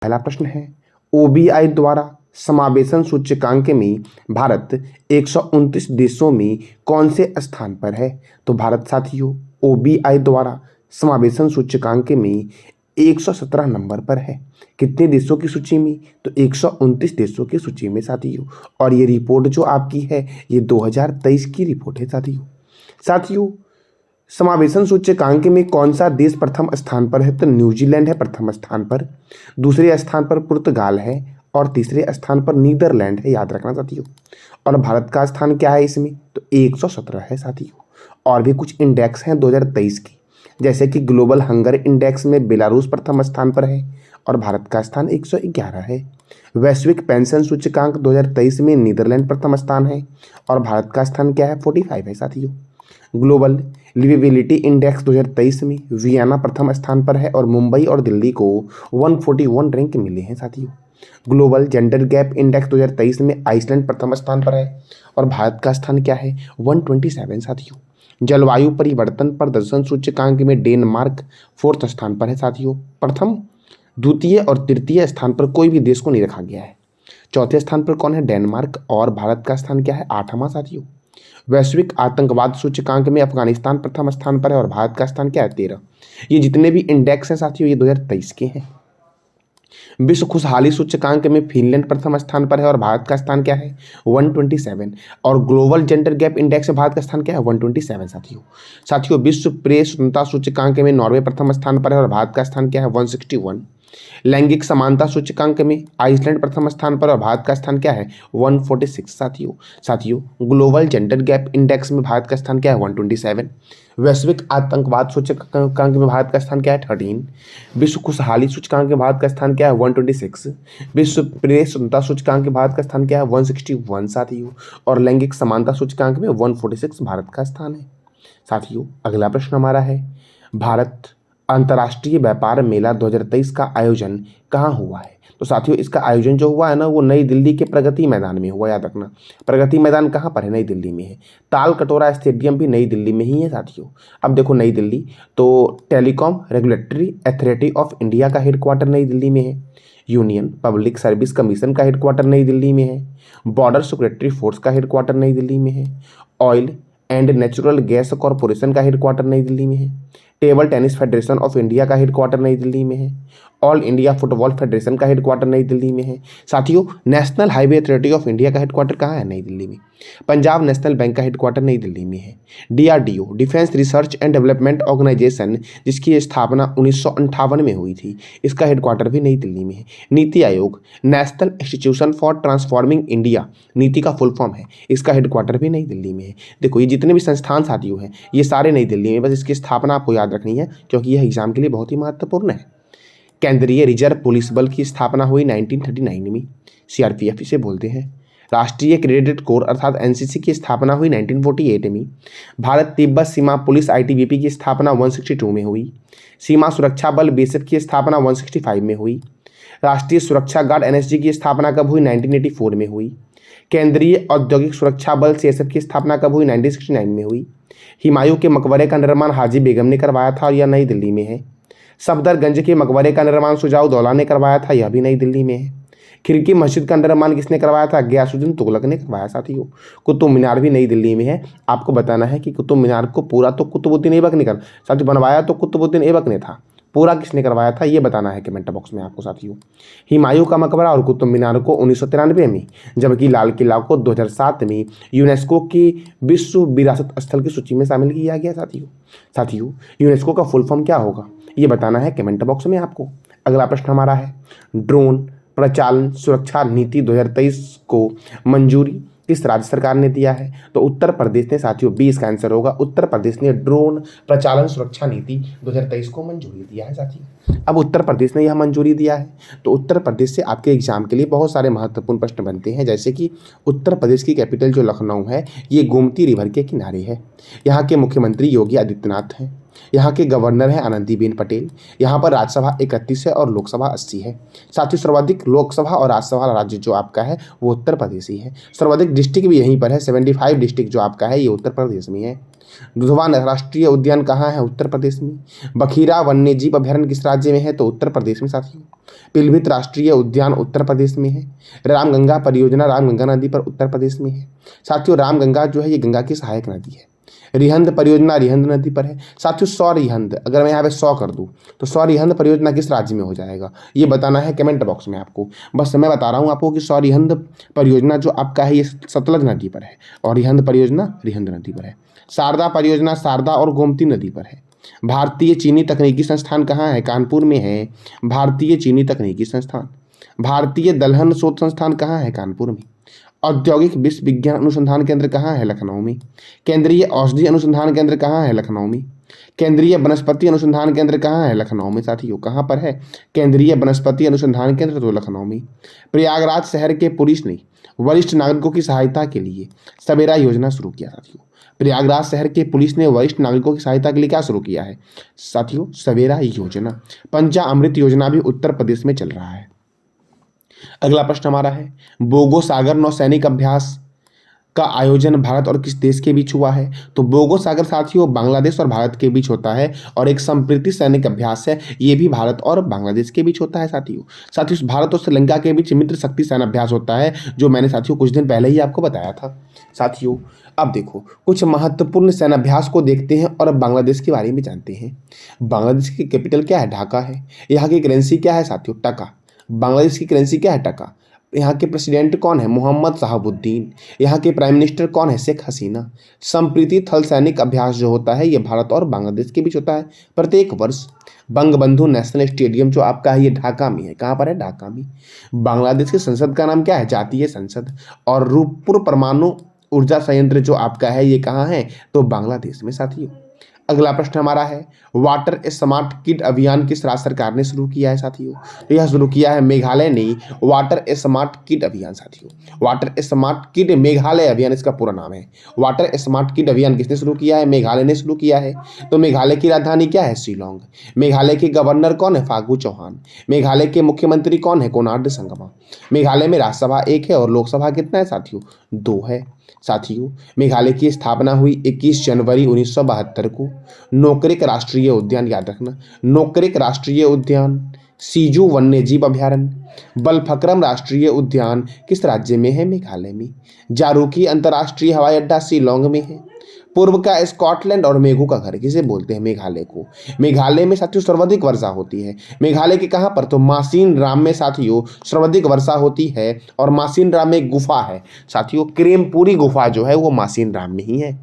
पहला प्रश्न है, ओबीआई द्वारा समावेशन सूचकांक में भारत 129 देशों में कौन से स्थान पर है? तो भारत साथियों ओबीआई द्वारा समावेशन सूचकांक में 117 नंबर पर है। कितने देशों की सूची में? तो 129 देशों की सूची में साथियों। और ये रिपोर्ट जो आपकी है ये 2023 की रिपोर्ट है साथियों समावेशन सूचकांक में कौन सा देश प्रथम स्थान पर है? तो न्यूजीलैंड है प्रथम स्थान पर, दूसरे स्थान पर पुर्तगाल है और तीसरे स्थान पर नीदरलैंड है, याद रखना साथियों। और भारत का स्थान क्या है इसमें? तो 117 है साथियों। और भी कुछ इंडेक्स हैं 2023 की, जैसे कि ग्लोबल हंगर इंडेक्स में बेलारूस प्रथम स्थान पर है और भारत का स्थान 111 है। वैश्विक पेंशन सूचकांक 2023 में नीदरलैंड प्रथम स्थान है और भारत का स्थान क्या है? 45 है साथियों। ग्लोबल लिवेबिलिटी इंडेक्स 2023 में वियना प्रथम स्थान पर है और मुंबई और दिल्ली को 141 रैंक मिले हैं साथियों। ग्लोबल जेंडर गैप इंडेक्स 2023 में आइसलैंड प्रथम स्थान पर है और भारत का स्थान क्या है? 127 साथियों। जलवायु परिवर्तन प्रदर्शन सूचकांक में डेनमार्क 4th स्थान पर है साथियों। प्रथम, द्वितीय और तृतीय स्थान पर कोई भी देश को नहीं रखा गया है। चौथे स्थान पर कौन है? डेनमार्क। और भारत का स्थान क्या है? 8वां साथियों। वैश्विक आतंकवाद सूचकांक में अफगानिस्तान प्रथम स्थान पर है और भारत का स्थान क्या है? 13। ये जितने भी इंडेक्स हैं साथियों ये 2023 के हैं। विश्व खुशहाली सूचकांक में फिनलैंड प्रथम स्थान पर है और भारत का स्थान क्या है? 127। और ग्लोबल जेंडर गैप इंडेक्स में भारत का स्थान क्या है? 127 साथियों विश्व प्रेस स्वतंत्रता सूचकांक में नॉर्वे प्रथम स्थान पर है और भारत का स्थान क्या है? 161। लैंगिक समानता सूचकांक में आइसलैंड प्रथम स्थान पर और भारत का स्थान क्या है? 146 साथियों ग्लोबल जेंडर गैप इंडेक्स में भारत का स्थान क्या है? 127। वैश्विक आतंकवाद सूचकांक में भारत का स्थान क्या है? 13। विश्व खुशहाली सूचकांक में भारत का स्थान क्या है? 126। विश्व प्रेस स्वतंत्रता सूचकांक में भारत का स्थान क्या है? 161 साथियों। और लैंगिक समानता सूचकांक में 146 भारत का स्थान है साथियों। अगला प्रश्न हमारा है, भारत अंतर्राष्ट्रीय व्यापार मेला 2023 का आयोजन कहाँ हुआ है? तो साथियों इसका आयोजन जो हुआ है ना वो नई दिल्ली के प्रगति मैदान में हुआ, याद रखना। प्रगति मैदान कहाँ पर है? नई दिल्ली में है। ताल कटोरा स्टेडियम भी नई दिल्ली में ही है साथियों। अब देखो नई दिल्ली तो telecom regulatory authority of India का हेडक्वार्टर नई दिल्ली में है। यूनियन पब्लिक सर्विस कमीशन का हेडक्वार्टर नई दिल्ली में है। बॉर्डर सिक्योरिटी फोर्स का हेडक्वार्टर नई दिल्ली में है। Oil and natural gas corporation का हेडक्वार्टर नई दिल्ली में है। Table tennis federation of India का हेडक्वार्टर नई दिल्ली में है। ऑल इंडिया फुटबॉल फेडरेशन का हेडक्वार्टर नई दिल्ली में है साथियों। National highway authority of India का हेडक्वार्टर कहाँ है? नई दिल्ली में। पंजाब नेशनल बैंक का हेडक्वार्टर नई दिल्ली में है। DRDO defence research and development organisation जिसकी स्थापना 1958 में हुई थी, इसका हेडक्वार्टर भी नई दिल्ली में है। NITI Aayog national institution for transforming India, नीति का फुल फॉर्म है, इसका हेडक्वार्टर भी नई दिल्ली में है। देखो ये जितने भी संस्थान साथियों हैं ये सारे नई दिल्ली में, बस इसकी स्थापना आपको याद रखनी है क्योंकि यह एग्जाम के लिए बहुत ही महत्वपूर्ण है। केंद्रीय रिजर्व पुलिस बल की स्थापना हुई 1939 में, सीआरपीएफ इसे बोलते हैं। राष्ट्रीय क्रेडिट कोर अर्थात एनसीसी की स्थापना हुई 1948 में। भारत तिब्बत सीमा पुलिस आईटीबीपी की स्थापना 162 में हुई। सीमा सुरक्षा बल बीएसएफ की स्थापना 165 में हुई। राष्ट्रीय सुरक्षा गार्ड एनएसजी की स्थापना कब हुई? 1984 में हुई। केंद्रीय औद्योगिक सुरक्षा बल सीएसएफ की स्थापना कब हुई? 1969 में हुई। हुमायूं के मकबरे का निर्माण हाजी बेगम ने करवाया था और यह नई दिल्ली में है। सफदरगंज के मकबरे का निर्माण शुजाउद्दौला ने करवाया था, यह भी नई दिल्ली में है। खिड़की मस्जिद का निर्माण किसने करवाया था? गयासुद्दीन तुगलक ने करवाया साथियों। कुतुब मीनार भी नई दिल्ली में है। आपको बताना है कि कुतुब मीनार को पूरा तो कुतुबुद्दीन ऐबक ने साथियों बनवाया, तो कुतुबुद्दीन ऐबक ने था, पूरा किसने करवाया था ये बताना है कमेंट बॉक्स में आपको साथियों। हुमायूं का मकबरा और कुतुब मीनार को 1993 में, जबकि लाल किला को 2007 में यूनेस्को की विश्व विरासत स्थल की सूची में शामिल किया गया साथियों यूनेस्को का फुल फॉर्म क्या होगा ये बताना है कमेंट बॉक्स में आपको। अगला प्रश्न हमारा है, ड्रोन प्रचालन सुरक्षा नीति 2023 को मंजूरी किस राज्य सरकार ने दिया है? तो उत्तर प्रदेश ने साथियों, 20 का आंसर होगा। उत्तर प्रदेश ने ड्रोन प्रचालन सुरक्षा नीति 2023 को मंजूरी दिया है साथियों। अब उत्तर प्रदेश ने यह मंजूरी दिया है तो उत्तर प्रदेश से आपके एग्जाम के लिए बहुत सारे महत्वपूर्ण प्रश्न बनते हैं, जैसे कि उत्तर प्रदेश की कैपिटल जो लखनऊ है ये गोमती रिवर के किनारे है। यहाँ के मुख्यमंत्री योगी आदित्यनाथ हैं। यहाँ के गवर्नर हैं आनंदीबेन पटेल। यहाँ पर राज्यसभा 31 है और लोकसभा 80 है। साथ ही सर्वाधिक लोकसभा और राज्यसभा राज्य जो आपका है वो उत्तर प्रदेश ही है। सर्वाधिक डिस्ट्रिक्ट भी यहीं पर है, 75 डिस्ट्रिक्ट जो आपका है ये उत्तर प्रदेश में है। दुधवा राष्ट्रीय उद्यान कहाँ है? उत्तर प्रदेश में। बखीरा वन्यजीव अभयारण्य किस राज्य में है? तो उत्तर प्रदेश में साथियों। पीलीभीत राष्ट्रीय उद्यान उत्तर प्रदेश में है। रामगंगा परियोजना रामगंगा नदी पर उत्तर प्रदेश में है साथियों। रामगंगा जो है ये गंगा की सहायक नदी है। रिहंद परियोजना रिहंद नदी पर है साथियों। सौरिहंद, अगर मैं यहाँ पे 100 कर दूँ तो सौरिहंद परियोजना किस राज्य में हो जाएगा ये बताना है कमेंट बॉक्स में आपको। बस मैं बता रहा हूँ आपको कि सौरिहंद परियोजना जो आपका है ये सतलज नदी पर है और रिहंद परियोजना रिहंद नदी पर है। शारदा परियोजना शारदा और गोमती नदी पर है। भारतीय चीनी तकनीकी संस्थान कहाँ है? कानपुर में है भारतीय चीनी तकनीकी संस्थान। भारतीय दलहन शोध संस्थान कहाँ है? कानपुर में। औद्योगिक विश्व विज्ञान अनुसंधान केंद्र कहाँ है? लखनऊ में। केंद्रीय औषधि अनुसंधान केंद्र कहाँ है? लखनऊ में। केंद्रीय वनस्पति अनुसंधान केंद्र कहाँ है? लखनऊ में साथियों। कहाँ पर है? केंद्रीय वनस्पति अनुसंधान केंद्र तो लखनऊ में। प्रयागराज शहर के पुलिस ने वरिष्ठ नागरिकों की सहायता के लिए सवेरा योजना शुरू किया साथियों। प्रयागराज शहर के पुलिस ने वरिष्ठ नागरिकों की सहायता के लिए क्या शुरू किया है साथियों? सवेरा योजना। पंचा अमृत योजना भी उत्तर प्रदेश में चल रहा है। अगला प्रश्न हमारा है, बोगो सागर नौसैनिक अभ्यास का आयोजन भारत और किस देश के बीच हुआ है? तो बोगो सागर साथियों बांग्लादेश और भारत के बीच होता है और एक संप्रीति सैनिक अभ्यास है, ये भी भारत और बांग्लादेश के बीच होता है साथियों। भारत और श्रीलंका के बीच मित्र शक्ति सैन्य अभ्यास होता है जो मैंने साथियों कुछ दिन पहले ही आपको बताया था साथियों। अब देखो कुछ महत्वपूर्ण सैन्य अभ्यास को देखते हैं और अब बांग्लादेश के बारे में जानते हैं। बांग्लादेश की कैपिटल क्या है? ढाका है। यहाँ की करेंसी क्या है साथियों? टका। बांग्लादेश की करेंसी क्या है? टका। यहाँ के प्रेसिडेंट कौन है? मोहम्मद शहाबुद्दीन। यहाँ के प्राइम मिनिस्टर कौन है? शेख हसीना। संप्रीति थल सैनिक अभ्यास जो होता है ये भारत और बांग्लादेश के बीच होता है प्रत्येक वर्ष। बंगबंधु नेशनल स्टेडियम जो आपका है ये ढाका में है। कहाँ पर है? ढाका में। बांग्लादेश की संसद का नाम क्या है? जातीय संसद। और रूपपुर परमाणु ऊर्जा संयंत्र जो आपका है ये कहाँ है? तो बांग्लादेश में साथियों। अगला प्रश्न हमारा है, वाटर स्मार्ट किट अभियान किस राज्य सरकार ने शुरू किया है साथियों? तो यह शुरू किया है मेघालय ने वाटर स्मार्ट किट अभियान साथियों। वाटर स्मार्ट किट मेघालय अभियान इसका पूरा नाम है। वाटर स्मार्ट किट अभियान किसने शुरू किया है? मेघालय ने शुरू किया है। तो मेघालय की राजधानी क्या है? शिलोंग। मेघालय के गवर्नर कौन है? फागू चौहान। मेघालय के मुख्यमंत्री कौन है? कोनार्ड संगमा। मेघालय में राज्यसभा 1 है और लोकसभा कितना है साथियों? 2 है साथियों। मेघालय की स्थापना हुई 21 जनवरी 1972 को। नोकरेक राष्ट्रीय उद्यान याद रखना, नोकरेक राष्ट्रीय उद्यान, सीजू वन्यजीव अभयारण्य, बलफक्रम राष्ट्रीय उद्यान किस राज्य में है? मेघालय में। जारूकी अंतर्राष्ट्रीय हवाई अड्डा शिलोंग में है। पूर्व का स्कॉटलैंड और मेघों का घर किसे बोलते हैं? मेघालय को। मेघालय में साथियों सर्वाधिक वर्षा होती है। मेघालय के कहाँ पर? तो मासिन राम में साथियों सर्वाधिक वर्षा होती है और मासिन राम में एक गुफा है साथियों। क्रेमपुरी गुफा जो है वो मासिन राम में ही है।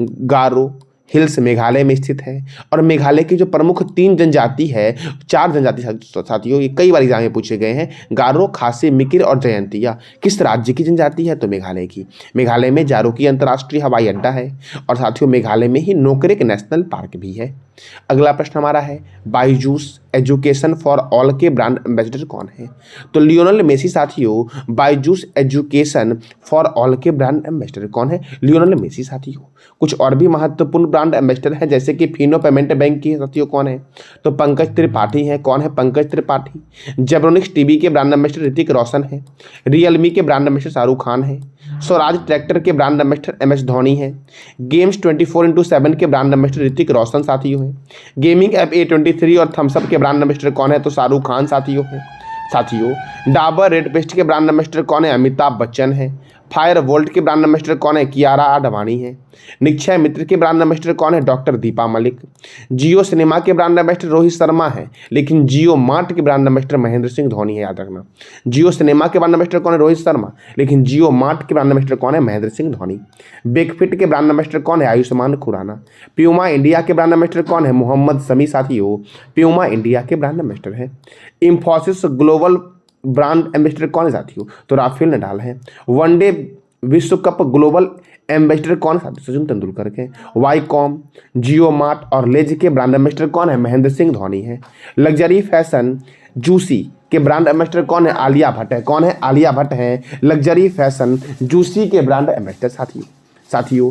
गारो हिल्स मेघालय में स्थित है। और मेघालय की जो प्रमुख 3 जनजाति है, 4 जनजाति साथियों, ये कई बार एग्जाम में पूछे गए हैं। गारो, खासी, मिकिर और जयंतिया किस राज्य की जनजाति है? तो मेघालय की। मेघालय में जारूकी अंतर्राष्ट्रीय हवाई अड्डा है और साथियों मेघालय में ही नोकरेक नेशनल पार्क भी है। अगला प्रश्न हमारा है, बायजूस एजुकेशन फॉर ऑल के ब्रांड एम्बेसडर कौन है? तो लियोनेल मेसी साथियों बायजूस एजुकेशन फॉर ऑल के ब्रांड एम्बेसडर कौन है? लियोनेल मेसी साथियों। कुछ और भी महत्वपूर्ण ब्रांड एम्बेसडर हैं जैसे कि फिनो पेमेंट बैंक के साथियों कौन है? तो पंकज त्रिपाठी है। कौन है? पंकज त्रिपाठी। जेब्रोनिक्स टीवी के ब्रांड एम्बेसडर ऋतिक रोशन है। रियलमी के ब्रांड एम्बेसडर शाहरुख खान है। स्वराज ट्रैक्टर के ब्रांड एम्बेसडर MS धोनी है। गेम्स 24x7 के ब्रांड एम्बेसडर ऋतिक रोशन साथियों है। गेमिंग ऐप A23 और थम्सअप के ब्रांड एम्बेसडर कौन है? तो शाहरुख खान साथियों है। डाबर रेड पेस्ट के ब्रांड एम्बेसडर कौन है? अमिताभ बच्चन है। फायर वोल्ट के ब्रांड एम्बेसडर कौन है? कियारा आडवाणी है। निक्षय मित्र के ब्रांड एम्बेसडर कौन है? डॉक्टर दीपा मलिक। जियो सिनेमा के ब्रांड एम्बेसडर रोहित शर्मा है, लेकिन जियो मार्ट के ब्रांड एम्बेसडर महेंद्र सिंह धोनी है, याद रखना। जियो सिनेमा के ब्रांड एम्बेसडर कौन है? रोहित शर्मा, लेकिन जियो मार्ट के ब्रांड एम्बेसडर कौन है? महेंद्र सिंह धोनी। बेकफिट के ब्रांड एम्बेसडर कौन है? आयुष्मान खुराना। प्यूमा इंडिया के ब्रांड एम्बेसडर कौन है? मोहम्मद शमी साथियों प्यूमा इंडिया के ब्रांड एम्बेसडर है। इंफोसिस ग्लोबल ब्रांड एम्बेसडर कौन है साथियों? तो राफेल नडाल है। वनडे विश्व कप ग्लोबल एम्बेसडर कौन है? सचिन तेंदुलकर के। वाईकॉम, जियो मार्ट और लेज के ब्रांड एम्बेसडर कौन है? महेंद्र सिंह धोनी है। लग्जरी फैशन जूसी के ब्रांड एम्बेसडर कौन है? आलिया भट्ट है। कौन है? आलिया भट्ट है लग्जरी फैशन जूसी के ब्रांड एम्बेसडर साथियों।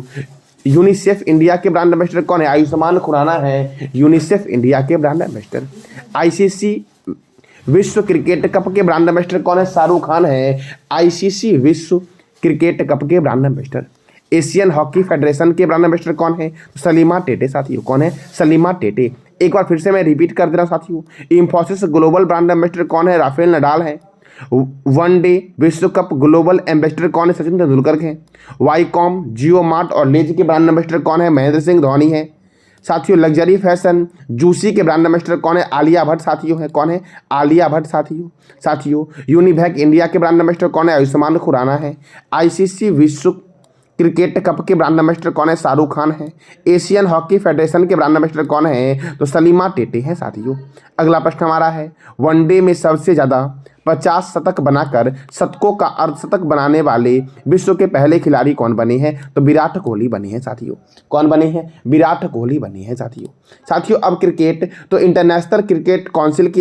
यूनिसेफ इंडिया के ब्रांड एम्बेसडर कौन है? आयुष्मान खुराना है यूनिसेफ इंडिया के ब्रांड एम्बेसडर। आईसीसी विश्व क्रिकेट कप के ब्रांड एम्बेसडर कौन है? शाहरुख खान है आईसीसी विश्व क्रिकेट कप के brand ambassador. Asian hockey federation के ब्रांड एम्बेसडर कौन है? सलीमा टेटे साथियों। कौन है? सलीमा टेटे। एक बार फिर से मैं रिपीट कर दे रहा हूँ साथियों, इंफोसिस ग्लोबल ब्रांड एम्बेसडर कौन है? राफेल नडाल है। वनडे विश्व कप ग्लोबल एम्बेसडर कौन है? सचिन तेंदुलकर हैं। वाईकॉम, जियो मार्ट और लेज के ब्रांड एम्बेसडर कौन है? महेंद्र सिंह धोनी है साथियों। लग्जरी फैशन जूसी के ब्रांड एम्बेसडर कौन है? आलिया भट्ट साथियों है। कौन है? आलिया भट्ट साथियों। यूनिवैक इंडिया के ब्रांड एम्बेसडर कौन है? आयुष्मान खुराना है। आईसीसी विश्व क्रिकेट कप के ब्रांड एम्बेसडर कौन है? शाहरुख खान है। एशियन हॉकी फेडरेशन के ब्रांड एम्बेसडर कौन है? तो सलीमा टेटे हैं साथियों। अगला प्रश्न हमारा है, वनडे में सबसे ज़्यादा 50 शतक बनाकर शतकों का अर्धशतक बनाने वाले विश्व के पहले खिलाड़ी कौन बने हैं? तो विराट कोहली बने हैं साथियों। कौन बने हैं? विराट कोहली बने हैं साथियों। अब क्रिकेट, तो इंटरनेशनल क्रिकेट काउंसिल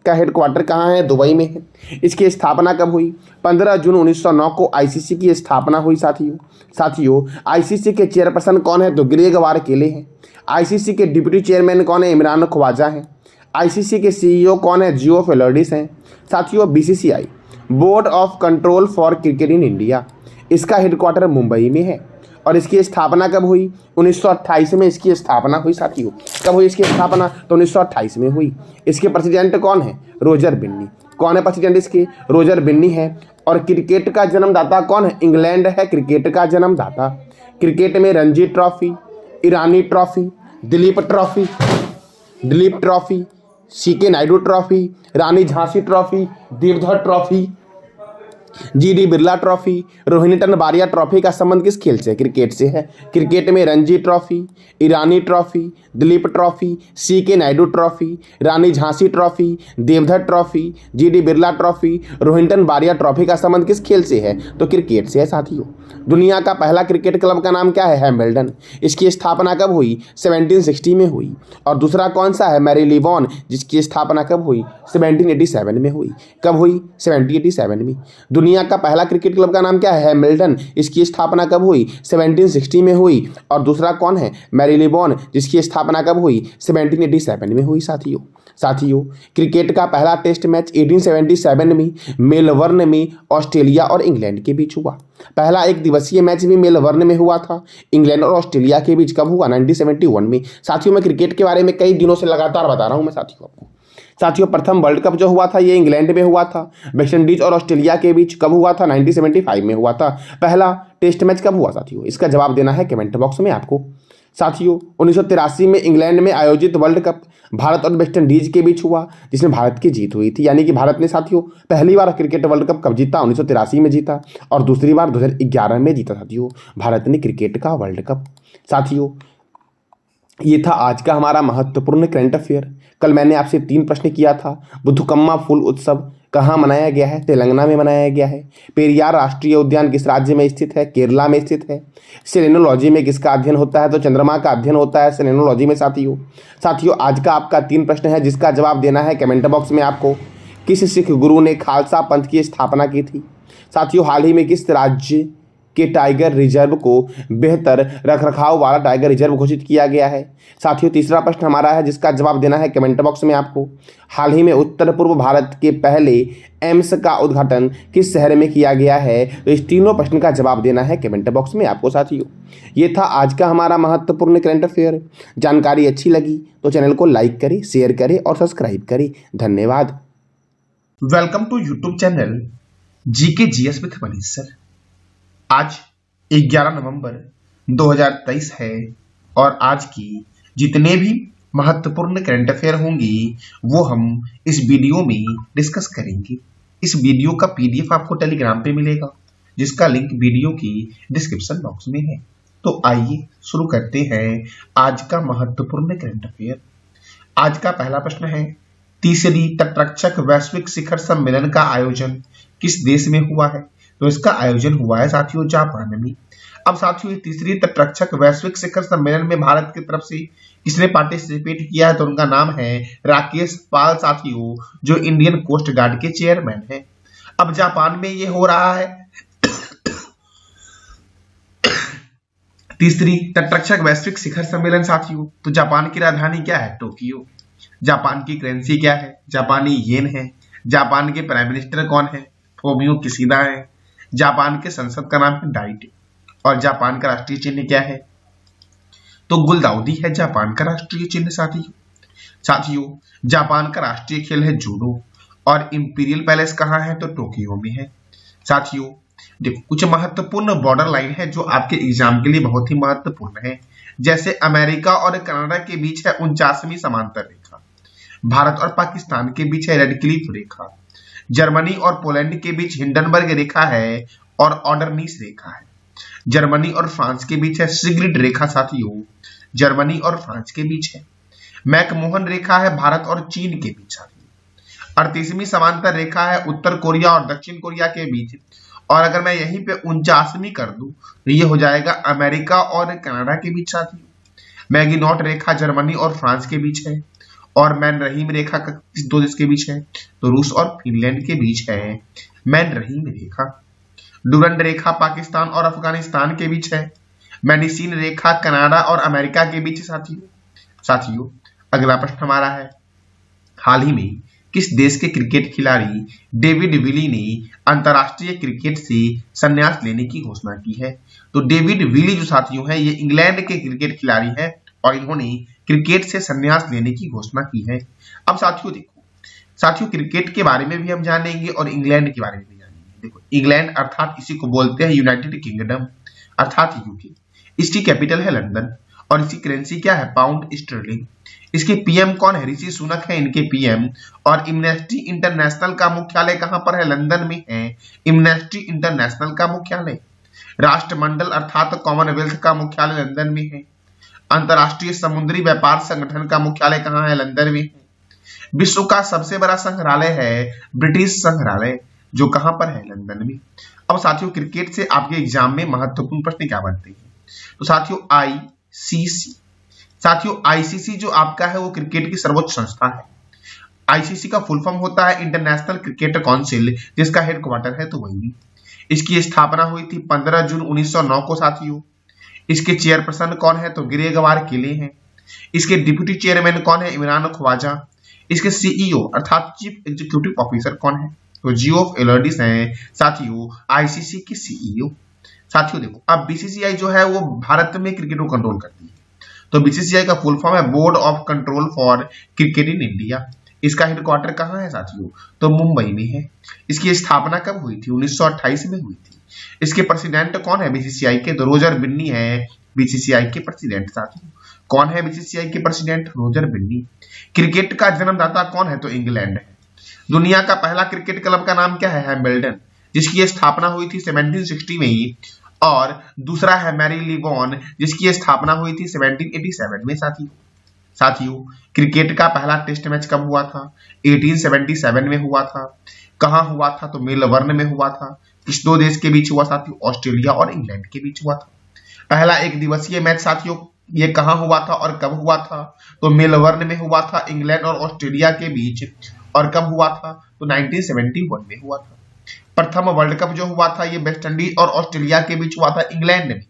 का हेडक्वार्टर कहाँ है? दुबई में है। इसकी स्थापना कब हुई? 15 जून 1909 को आईसीसी की स्थापना हुई साथियों। आईसीसी के चेयरपर्सन कौन है? तो ग्रेग वारकेले हैं। आईसीसी के डिप्टी चेयरमैन कौन है? इमरान ख्वाजा हैं। आईसीसी के सीईओ कौन है? जियो फेलोडिस हैं साथियों। BCCI, board of control for cricket in India, इसका हेडक्वार्टर मुंबई में है। और इसकी स्थापना कब हुई? 1928 में इसकी स्थापना हुई साथियों। कब हुई इसकी स्थापना? तो 1928 में हुई। इसके प्रेसिडेंट कौन है? रोजर बिन्नी। कौन है प्रेसिडेंट इसके? रोजर बिन्नी है। और क्रिकेट का जन्मदाता कौन है? इंग्लैंड है क्रिकेट का जन्मदाता। क्रिकेट में Ranji trophy, Irani trophy, Dilip trophy, CK Naidu trophy, Rani Jhansi trophy, Deodhar trophy, GD Birla trophy, Rohinton Baria trophy का संबंध किस खेल से? क्रिकेट से है। क्रिकेट में Ranji trophy, Irani trophy, Dilip trophy, CK Naidu trophy, Rani Jhansi trophy, Deodhar trophy, GD Birla trophy, Rohinton Baria trophy का संबंध किस खेल से है? तो क्रिकेट से है साथियों। दुनिया का पहला क्रिकेट क्लब का नाम क्या है? हैमिल्टन। इसकी स्थापना कब हुई? 1760 में हुई। और दूसरा कौन सा है? मैरीलीबॉन, जिसकी स्थापना कब हुई? 1787 में हुई। कब हुई? 1787 में। दुनिया का पहला क्रिकेट क्लब का नाम क्या है? हैमिल्टन। इसकी स्थापना कब हुई? 1760 में हुई। और दूसरा कौन है? मैरीलीबॉन, जिसकी स्थापना कब हुई? 1787 में हुई साथियों। क्रिकेट का पहला टेस्ट मैच 1877 में मेलबर्न में ऑस्ट्रेलिया और इंग्लैंड के बीच हुआ। पहला एक दिवसीय मैच भी मेलबर्न में हुआ था इंग्लैंड और ऑस्ट्रेलिया के बीच। कब हुआ? 1971 में। साथियों, मैं क्रिकेट के बारे में कई दिनों से लगातार बता रहा हूं मैं साथियों। प्रथम वर्ल्ड कप जो हुआ था ये इंग्लैंड में हुआ था, वेस्ट इंडीज और ऑस्ट्रेलिया के बीच। कब हुआ था? 1975 में हुआ था। पहला टेस्ट मैच कब हुआ साथियों? इसका जवाब देना है कमेंट बॉक्स में आपको। साथियों, 1983 में इंग्लैंड में आयोजित वर्ल्ड कप भारत और वेस्ट इंडीज के बीच हुआ, जिसमें भारत की जीत हुई थी। यानी कि भारत ने साथियों पहली बार क्रिकेट वर्ल्ड कप कब जीता? 1983 में जीता। और दूसरी बार 2011 में जीता साथियों भारत ने क्रिकेट का वर्ल्ड कप। साथियों, ये था आज का हमारा महत्वपूर्ण करंट अफेयर। कल मैंने आपसे 3 प्रश्न किया था। बुद्धकम्मा फूल उत्सव कहाँ मनाया गया है? तेलंगाना में मनाया गया है। पेरियार राष्ट्रीय उद्यान किस राज्य में स्थित है? केरला में स्थित है। सेलेनोलॉजी में किसका अध्ययन होता है? तो चंद्रमा का अध्ययन होता है सेलेनोलॉजी में साथियों। आज का आपका 3 प्रश्न है, जिसका जवाब देना है कमेंट बॉक्स में आपको। किस सिख गुरु ने खालसा पंथ की स्थापना की थी? साथियों, हाल ही में किस राज्य के टाइगर रिजर्व को बेहतर रखरखाव वाला टाइगर रिजर्व घोषित किया गया है? साथियों, तीसरा प्रश्न हमारा है, जिसका जवाब देना है कमेंट बॉक्स में आपको। हाल ही में उत्तर पूर्व भारत के पहले एम्स का उद्घाटन किस शहर में किया गया है? तो इस तीनों प्रश्न का जवाब देना है कमेंट बॉक्स में आपको साथियों। ये था आज का हमारा महत्वपूर्ण करंट अफेयर। जानकारी अच्छी लगी तो चैनल को लाइक करें, शेयर करें और सब्सक्राइब करें। धन्यवाद। Welcome to YouTube channel GK GS with Manish sir. आज 11 नवंबर 2023 है और आज की जितने भी महत्वपूर्ण करंट अफेयर होंगी वो हम इस वीडियो में डिस्कस करेंगे। इस वीडियो का पीडीएफ आपको टेलीग्राम पे मिलेगा, जिसका लिंक वीडियो की डिस्क्रिप्शन बॉक्स में है। तो आइए शुरू करते हैं आज का महत्वपूर्ण करंट अफेयर। आज का पहला प्रश्न है, तीसरी तटरक्षक वैश्विक शिखर सम्मेलन का आयोजन किस देश में हुआ है? तो इसका आयोजन हुआ है साथियों जापान में। अब साथियों, तीसरी तटरक्षक वैश्विक शिखर सम्मेलन में भारत की तरफ से किसने पार्टिसिपेट किया है? तो उनका नाम है राकेश पाल साथियों, जो इंडियन कोस्ट गार्ड के चेयरमैन हैं। अब जापान में ये हो रहा है। तीसरी तटरक्षक वैश्विक शिखर सम्मेलन साथियों। तो जापान की राजधानी क्या है? टोक्यो। जापान की करेंसी क्या है? जापानी येन है। जापान के प्राइम मिनिस्टर कौन है? फोमियो किशिदा है। जापान के संसद का नाम है डाइट। और जापान का राष्ट्रीय चिन्ह क्या है? तो गुलदाउदी है जापान का राष्ट्रीय चिन्ह साथियों जापान का राष्ट्रीय खेल है जूडो। और इंपीरियल पैलेस कहाँ है? तो टोक्यो में है। साथियों देखो, कुछ महत्वपूर्ण बॉर्डर लाइन है जो आपके एग्जाम के लिए बहुत ही महत्वपूर्ण है। जैसे अमेरिका और कनाडा के बीच है 49वीं समांतर रेखा। भारत और पाकिस्तान के बीच है रेड क्लिफ रेखा। जर्मनी और पोलैंड के बीच हिंडनबर्ग रेखा है और ऑर्डरनीस रेखा है। जर्मनी और फ्रांस के बीच है सिग्रिड रेखा साथियों। जर्मनी और फ्रांस के बीच है। मैकमोहन रेखा है भारत और चीन के बीच साथियों। 38वीं समांतर रेखा है उत्तर कोरिया और दक्षिण कोरिया के बीच। और अगर मैं यहीं पे 49वीं कर दूं तो ये हो जाएगा अमेरिका और कनाडा के बीच साथियों। मैगिनॉट रेखा जर्मनी और फ्रांस के बीच है। और मैन रहीम रेखा किस दो देश के बीच है? तो रूस और फिनलैंड के बीच है मैन रहीम रेखा। डुरंड रेखा पाकिस्तान और अफगानिस्तान के बीच है। मैनिसीन रेखा कनाडा और अमेरिका के बीच साथियों अगला प्रश्न हमारा है, हाल ही में किस देश के क्रिकेट खिलाड़ी डेविड विली ने अंतरराष्ट्रीय क्रिकेट से संन्यास लेने की घोषणा की है? तो डेविड विली जो साथियों है ये इंग्लैंड के क्रिकेट खिलाड़ी हैं और इन्होंने क्रिकेट से संन्यास लेने की घोषणा की है। अब साथियों देखो, साथियों क्रिकेट के बारे में भी हम जानेंगे और इंग्लैंड के बारे में भी जानेंगे। देखो, इंग्लैंड अर्थात इसी को बोलते हैं यूनाइटेड किंगडम अर्थात यूके। इसकी कैपिटल है लंदन और इसकी करेंसी क्या है? Pound sterling. इसके पीएम कौन है? ऋषि सुनक है इनके पीएम। और एम्नेस्टी इंटरनेशनल का मुख्यालय कहां पर है? लंदन में है एम्नेस्टी इंटरनेशनल का मुख्यालय। राष्ट्रमंडल अर्थात कॉमनवेल्थ का मुख्यालय लंदन में है। अंतरराष्ट्रीय समुद्री व्यापार संगठन का मुख्यालय कहां है? लंदन में है। विश्व का सबसे बड़ा संग्रहालय है ब्रिटिश संग्रहालय जो कहां पर है? लंदन में। अब साथियों क्रिकेट से आपके एग्जाम में महत्वपूर्ण प्रश्न क्या बनते हैं? तो साथियों आईसीसी जो आपका है वो क्रिकेट की सर्वोच्च संस्था है। आईसीसी का फुल फॉर्म होता है इंटरनेशनल क्रिकेट काउंसिल जिसका हेडक्वार्टर है तो वही। इसकी स्थापना हुई थी 15 जून 1909 को साथियों। इसके चेयरपर्सन कौन है? तो गिरेगवार किले हैं। इसके डिप्यूटी चेयरमैन कौन है? इमरान ख्वाजा। इसके सीईओ अर्थात चीफ एग्जीक्यूटिव ऑफिसर कौन है? तो जियोफ एलर्डिस हैं साथियों आईसीसी की सीईओ। साथियों देखो, अब बीसीसीआई जो है वो भारत में क्रिकेट को कंट्रोल करती है। तो बीसीसीआई का फुल फॉर्म है board of control for cricket in India. इसका हेडक्वार्टर कहाँ है साथियों? तो मुंबई में है। इसकी स्थापना कब हुई थी? 1928 में हुई थी। इसके प्रेसिडेंट कौन है बीसीसीआई के? तो रोजर बिन्नी है बीसीसीआई के प्रेसिडेंट साथियों। कौन है बीसीसीआई के प्रेसिडेंट? रोजर बिन्नी। क्रिकेट का जन्मदाता कौन है? तो इंग्लैंड है। दुनिया का पहला क्रिकेट क्लब का नाम क्या है? हैम्बल्डन, जिसकी स्थापना हुई थी 1760 में। और दूसरा है मैरी लिबॉन जिसकी स्थापना हुई थी 1787 में साथियों क्रिकेट का पहला टेस्ट मैच कब हुआ था? 1877 में हुआ था। कहां हुआ था? तो मेलबर्न में हुआ था। किस दो देश के बीच हुआ साथियों? ऑस्ट्रेलिया और इंग्लैंड के बीच हुआ था। पहला एक दिवसीय मैच साथियों ये कहां हुआ था और कब हुआ था? तो मेलबर्न में हुआ था इंग्लैंड और ऑस्ट्रेलिया के बीच। और कब हुआ था? तो 1971 में हुआ था। प्रथम वर्ल्ड कप जो हुआ था ये वेस्ट इंडीज और ऑस्ट्रेलिया के बीच हुआ था इंग्लैंड में।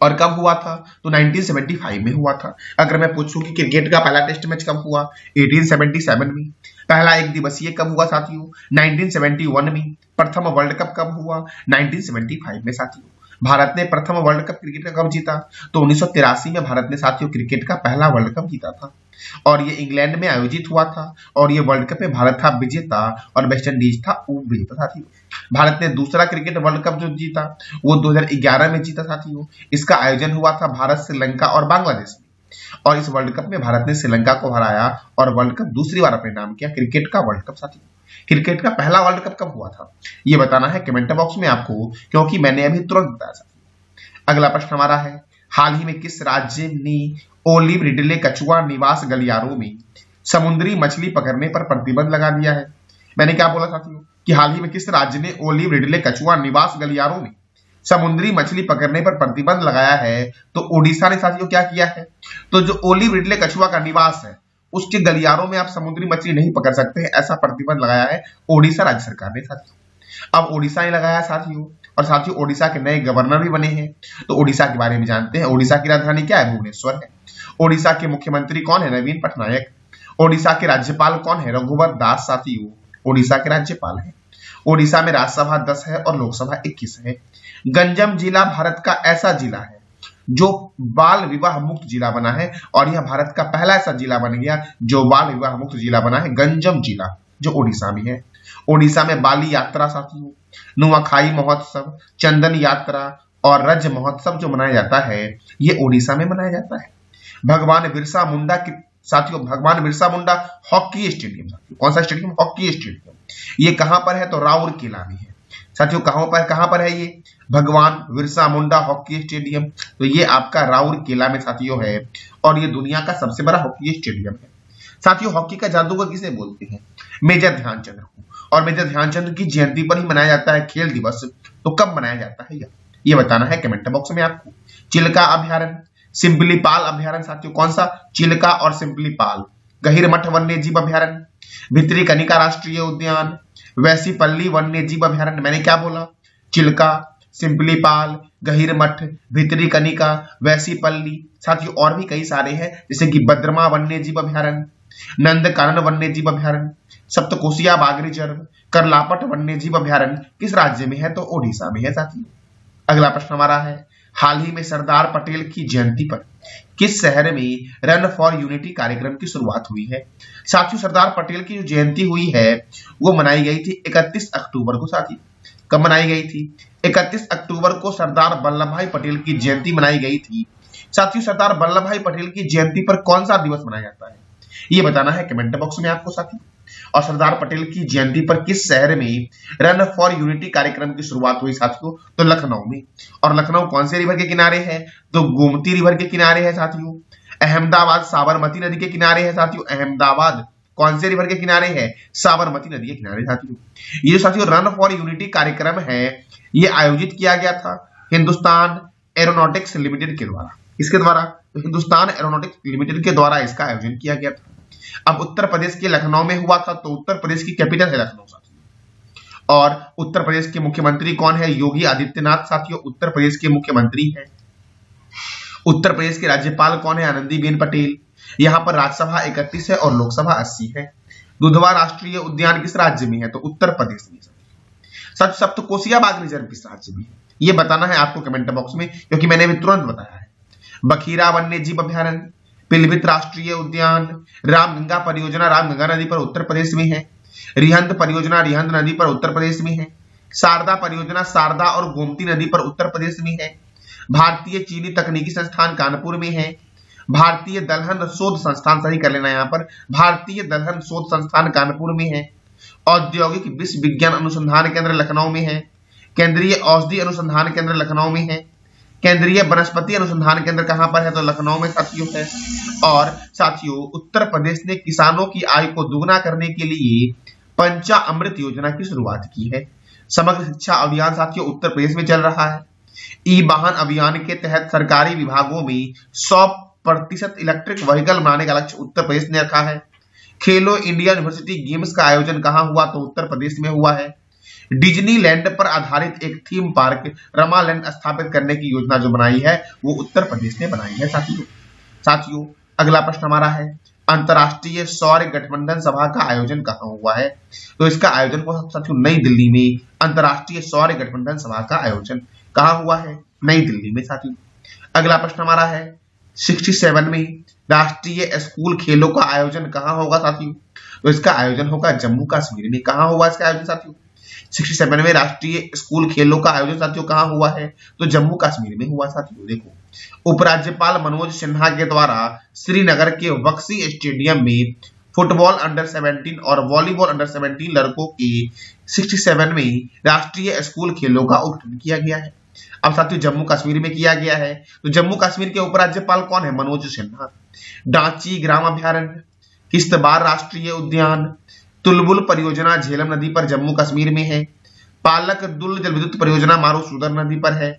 और कब हुआ था? तो 1975 में हुआ था। अगर मैं पूछूं कि क्रिकेट का पहला टेस्ट मैच कब हुआ? 1877 में। पहला एक दिवसीय कब हुआ साथियों? 1971 में। प्रथम वर्ल्ड कप कब हुआ? 1975 में साथियों। भारत ने प्रथम वर्ल्ड कप क्रिकेट का कब जीता? तो 1983 में भारत ने साथियों क्रिकेट का पहला वर्ल्ड कप जीता था और ये इंग्लैंड में आयोजित हुआ था। और ये वर्ल्ड कप में भारत था विजेता और वेस्ट इंडीज था उपविजेता साथियों। भारत ने दूसरा क्रिकेट वर्ल्ड कप जो जीता वो 2011 में जीता साथियों। इसका आयोजन हुआ था भारत, श्रीलंका और बांग्लादेश में। और इस वर्ल्ड कप में भारत ने श्रीलंका को हराया और वर्ल्ड कप दूसरी बार अपने नाम किया क्रिकेट का वर्ल्ड कप साथियों। क्रिकेट का पहला वर्ल्ड कप कब हुआ था ये बताना है कमेंट बॉक्स में आपको, क्योंकि मैंने अभी तुरंत बताया। अगला प्रश्न हमारा है, हाल ही में किस राज्य ने ओलिव रिडले कछुआ निवास गलियारों में समुद्री मछली पकड़ने पर प्रतिबंध लगा दिया है? मैंने क्या बोला साथियों कि हाल ही में किस राज्य ने ओलिव रिडले कछुआ निवास गलियारों में समुद्री मछली पकड़ने पर प्रतिबंध लगाया है? तो ओडिशा ने साथियों क्या किया है? तो जो ओलिव रिडले कछुआ का निवास है उसके गलियारों में आप समुद्री मछली नहीं पकड़ सकते हैं, ऐसा प्रतिबंध लगाया है ओडिशा राज्य सरकार ने साथियों। अब ओडिशा ने लगाया साथियों और साथियों ओडिशा के नए गवर्नर भी बने हैं। तो ओडिशा के बारे में जानते हैं। ओडिशा की राजधानी क्या है? भुवनेश्वर है। ओडिशा के मुख्यमंत्री कौन है? नवीन पटनायक। ओडिशा के राज्यपाल कौन है? रघुवर दास साथियों ओडिशा के राज्यपाल है। ओडिशा में राज्यसभा 10 है और लोकसभा 21 है। गंजम जिला भारत का ऐसा जिला है जो बाल विवाह मुक्त जिला बना है और यह भारत का पहला ऐसा जिला बन गया जो बाल विवाह मुक्त जिला बना है, गंजम जिला जो ओडिशा में है। ओडिशा में बाली यात्रा साथियों, नुआखाई महोत्सव, चंदन यात्रा और रज महोत्सव जो मनाया जाता है ये ओडिशा में मनाया जाता है। भगवान बिरसा मुंडा की साथियों भगवान बिरसा मुंडा हॉकी स्टेडियम, साथियों कौन सा स्टेडियम? Hockey stadium. ये कहां पर है? तो राउरकेला में है साथियों। कहां पर है ये? भगवान बिरसा मुंडा हॉकी स्टेडियम। तो ये आपका राउरकेला में साथियों है और ये दुनिया का सबसे बड़ा हॉकी स्टेडियम है। साथियों हॉकी का जादूगर किसे बोलते हैं? मेजर ध्यानचंद को। और मेजर ध्यानचंद की जयंती पर ही मनाया जाता है खेल दिवस। तो कब मनाया जाता है ये बताना है कमेंट बॉक्स में आपको। चिल्का अभ्यारण्य, सिंपलीपाल अभ्यारण्य साथियों कौन सा? चिल्का और सिंपलीपाल। गहिरमठ वन्य जीव अभ्यारण्य, भित्री कनिका राष्ट्रीय उद्यान, वैसीपल्ली वन्य जीव अभ्यारण्य। मैंने क्या बोला? चिल्का, सिंपलीपाल, गहिरमठ, भित्री कनिका, वैसीपल्ली। साथियों और भी कई सारे हैं जैसे कि बद्रमा वन्य जीव अभ्यारण्य, नंदकानन वन्य जीव अभ्यारण्य, सप्तकोशिया बाघ रिजर्व, करलापट वन्य जीव अभ्यारण्य किस राज्य में है? तो ओडिशा में है साथियों। अगला प्रश्न हमारा है, हाल ही में सरदार पटेल की जयंती पर किस शहर में रन फॉर यूनिटी कार्यक्रम की शुरुआत हुई है? साथियों सरदार पटेल की जो जयंती हुई है वो मनाई गई थी 31 अक्टूबर को। साथियों कब मनाई गई थी? 31 अक्टूबर को सरदार वल्लभ भाई पटेल की जयंती मनाई गई थी। साथियों सरदार वल्लभ भाई पटेल की जयंती पर कौन सा दिवस मनाया जाता है ये बताना है कमेंट बॉक्स में आपको साथियों। और सरदार पटेल की जयंती पर किस शहर में रन फॉर यूनिटी कार्यक्रम की शुरुआत हुई साथियों? तो लखनऊ में। और लखनऊ कौन से रिवर के किनारे है? तो गोमती रिवर के किनारे है साथियों। अहमदाबाद साबरमती नदी के किनारे है साथियों। अहमदाबाद कौन से रिवर के किनारे है? साबरमती नदी के किनारे साथियों। ये साथियों रन फॉर यूनिटी कार्यक्रम है ये आयोजित किया गया था हिंदुस्तान एरोनॉटिक्स लिमिटेड के द्वारा। इसके द्वारा हिंदुस्तान एरोनॉटिक्स लिमिटेड के द्वारा इसका आयोजन किया गया था। अब उत्तर प्रदेश के लखनऊ में हुआ था तो उत्तर प्रदेश की कैपिटल है लखनऊ साथियों। और उत्तर प्रदेश के मुख्यमंत्री कौन है? योगी आदित्यनाथ साथियों उत्तर प्रदेश के मुख्यमंत्री हैं। उत्तर प्रदेश के राज्यपाल कौन है? आनंदीबेन पटेल। यहाँ पर राज्यसभा 31 है और लोकसभा 80 है। दुधवा राष्ट्रीय उद्यान किस राज्य में है? तो उत्तर प्रदेश में। सप्तकोशिया बाघ रिजर्व किस राज्य में है ये बताना है आपको कमेंट बॉक्स में क्योंकि मैंने अभी तुरंत बताया है। बखीरा वन्य जीव अभ्यारण्य, पिलभित राष्ट्रीय उद्यान, रामगंगा परियोजना रामगंगा नदी पर उत्तर प्रदेश में है। रिहंद परियोजना रिहंद नदी पर उत्तर प्रदेश में है। शारदा परियोजना शारदा और गोमती नदी पर उत्तर प्रदेश में है। भारतीय चीनी तकनीकी संस्थान कानपुर में है। भारतीय दलहन शोध संस्थान, सही कर लेना यहाँ पर, भारतीय दलहन शोध संस्थान कानपुर में है। औद्योगिक विश्व विज्ञान अनुसंधान केंद्र लखनऊ में है। केंद्रीय औषधि अनुसंधान केंद्र लखनऊ में है। केंद्रीय वनस्पति अनुसंधान केंद्र कहां पर है? तो लखनऊ में साथियों है। और साथियों उत्तर प्रदेश ने किसानों की आय को दुगना करने के लिए पंचा अमृत योजना की शुरुआत की है। समग्र शिक्षा अभियान साथियों उत्तर प्रदेश में चल रहा है। ई वाहन अभियान के तहत सरकारी विभागों में 100% इलेक्ट्रिक व्हीकल बनाने का लक्ष्य उत्तर प्रदेश ने रखा है। खेलो इंडिया यूनिवर्सिटी गेम्स का आयोजन कहां हुआ? तो उत्तर प्रदेश में हुआ है। डिज्नीलैंड पर आधारित एक थीम पार्क रमालैंड स्थापित करने की योजना जो बनाई है वो उत्तर प्रदेश ने बनाई है साथियों अगला प्रश्न हमारा है, अंतरराष्ट्रीय सौर गठबंधन सभा का आयोजन कहां हुआ है? तो इसका आयोजन साथियों नई दिल्ली में अंतरराष्ट्रीय सौर गठबंधन सभा का आयोजन कहां हुआ है? नई दिल्ली में साथियों। अगला प्रश्न हमारा है 67 में राष्ट्रीय स्कूल खेलों का आयोजन कहां होगा साथियों? तो इसका आयोजन होगा जम्मू कश्मीर में। कहां होगा इसका आयोजन साथियों? 67 में राष्ट्रीय स्कूल खेलों का आयोजन साथियों कहां हुआ है? तो जम्मू कश्मीर में हुआ साथियों। देखो उपराज्यपाल मनोज सिन्हा के द्वारा श्रीनगर के बक्सी स्टेडियम में फुटबॉल अंडर 17 और वॉलीबॉल अंडर 17 लड़कों के 67 में राष्ट्रीय स्कूल खेलों का उद्घाटन किया गया है। अब साथियों जम्मू कश्मीर में किया गया है तो जम्मू कश्मीर के उपराज्यपाल कौन है? मनोज सिन्हा। डांची ग्राम अभ्यारण्य, किश्तवाड़ राष्ट्रीय उद्यान, तुलबुल परियोजना झेलम नदी पर जम्मू कश्मीर में है। पालक दुल जल विद्युत परियोजना मारूसुदर नदी पर है।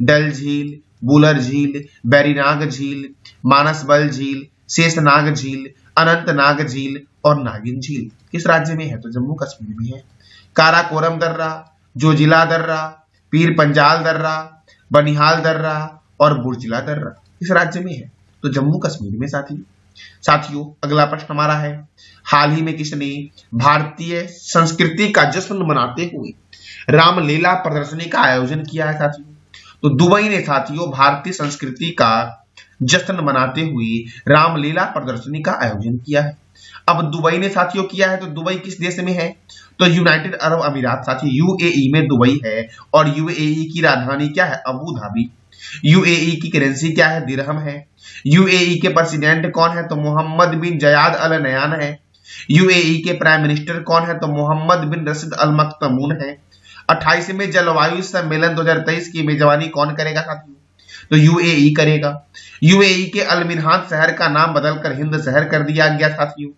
डल झील, बुलर झील, बैरीनाग झील, मानसबल झील, शेषनाग झील, अनंतनाग झील और नागिन झील किस राज्य में है? तो जम्मू कश्मीर में है। काराकोरम दर्रा, जोजिला दर्रा, पीर पंजाल दर्रा, बनिहाल दर्रा और बुर्जिला दर्रा इस राज्य में है, तो जम्मू कश्मीर में साथियों अगला प्रश्न हमारा है, हाल ही में किसने भारतीय संस्कृति का जश्न मनाते हुए रामलीला प्रदर्शनी का आयोजन किया है साथियों? तो दुबई ने साथियों भारतीय संस्कृति का जश्न मनाते हुए रामलीला प्रदर्शनी का आयोजन किया है। अब दुबई ने साथियों किया है, तो दुबई किस देश में है? तो यूनाइटेड अरब अमीरात साथियों यूएई में दुबई है, और यूएई की राजधानी क्या है? Abu Dhabi. यूएई की करेंसी क्या है? दिरहम है। यूएई के प्रेसिडेंट कौन है? तो मोहम्मद बिन जयाद अल नयान है। यूएई के प्राइम मिनिस्टर कौन है? तो मोहम्मद बिन रशीद अल मख्तूम है। 28वें जलवायु सम्मेलन 2023 की मेजबानी कौन करेगा साथियों? तो यूएई करेगा। यूएई के अल मिन्हाज शहर का नाम बदलकर हिंद शहर कर दिया गया साथियों।